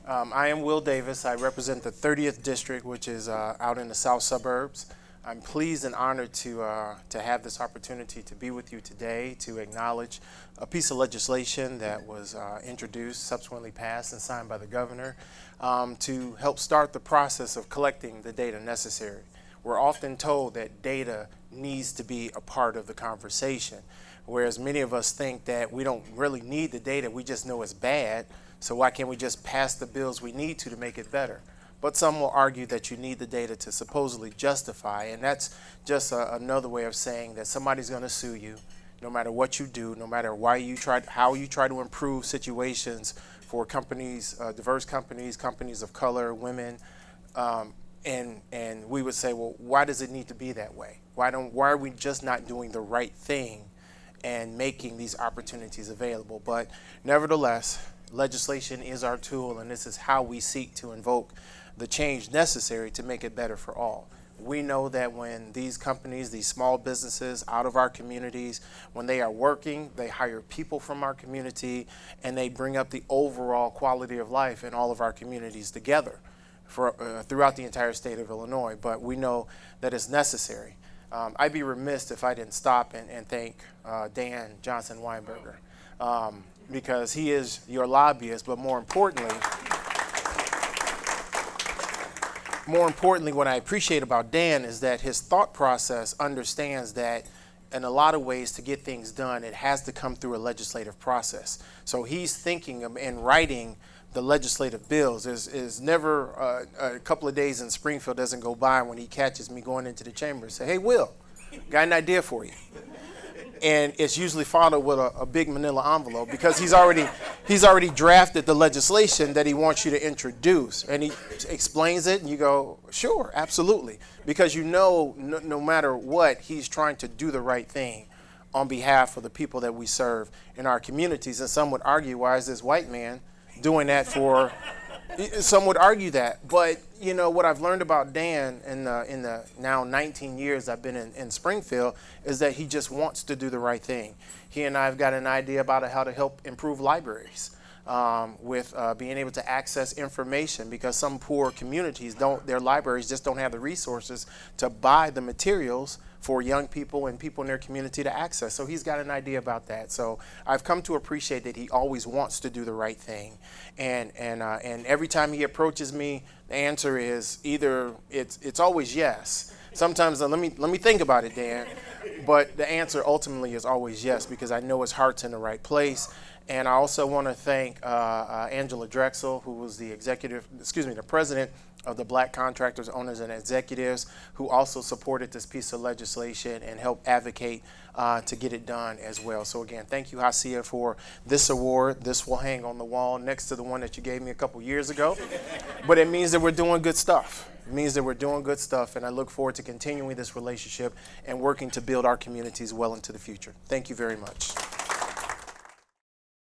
I am Will Davis. I represent the 30th District, which is out in the south suburbs. I'm pleased and honored to have this opportunity to be with you today to acknowledge a piece of legislation that was introduced, subsequently passed and signed by the governor to help start the process of collecting the data necessary. We're often told that data needs to be a part of the conversation, whereas many of us think that we don't really need the data, we just know it's bad, so why can't we just pass the bills we need to make it better? But some will argue that you need the data to supposedly justify, and that's just another way of saying that somebody's going to sue you, no matter what you do, no matter how you try to improve situations for companies, diverse companies, companies of color, women, and we would say, well, why does it need to be that way? Why are we just not doing the right thing and making these opportunities available? But nevertheless, legislation is our tool, and this is how we seek to invoke the change necessary to make it better for all. We know that when these companies, these small businesses out of our communities, when they are working, they hire people from our community, and they bring up the overall quality of life in all of our communities together throughout the entire state of Illinois. But we know that it's necessary. I'd be remiss if I didn't stop and thank Dan Johnson-Weinberger, because he is your lobbyist, but more importantly, what I appreciate about Dan is that his thought process understands that in a lot of ways to get things done, it has to come through a legislative process. So he's thinking and writing the legislative bills. Is never a couple of days in Springfield doesn't go by when he catches me going into the chamber and say, hey, Will, got an idea for you. And it's usually followed with a big manila envelope, because he's already drafted the legislation that he wants you to introduce, and he explains it, and you go, sure, absolutely, because you know no matter what, he's trying to do the right thing on behalf of the people that we serve in our communities. And some would argue, why is this white man doing that for? Some would argue that, but you know what I've learned about Dan in the now 19 years I've been in Springfield is that he just wants to do the right thing. He and I have got an idea about how to help improve libraries with being able to access information, because some poor communities their libraries just don't have the resources to buy the materials for young people and people in their community to access. So he's got an idea about that. So I've come to appreciate that he always wants to do the right thing. And every time he approaches me, the answer is either it's always yes. Sometimes let me think about it, Dan. But the answer ultimately is always yes, because I know his heart's in the right place. And I also want to thank Angela Drexel, who was the president of the Black Contractors, Owners, and Executives, who also supported this piece of legislation and helped advocate to get it done as well. So again, thank you, HACIA, for this award. This will hang on the wall next to the one that you gave me a couple years ago. But it means that we're doing good stuff. It means that we're doing good stuff, and I look forward to continuing this relationship and working to build our communities well into the future. Thank you very much.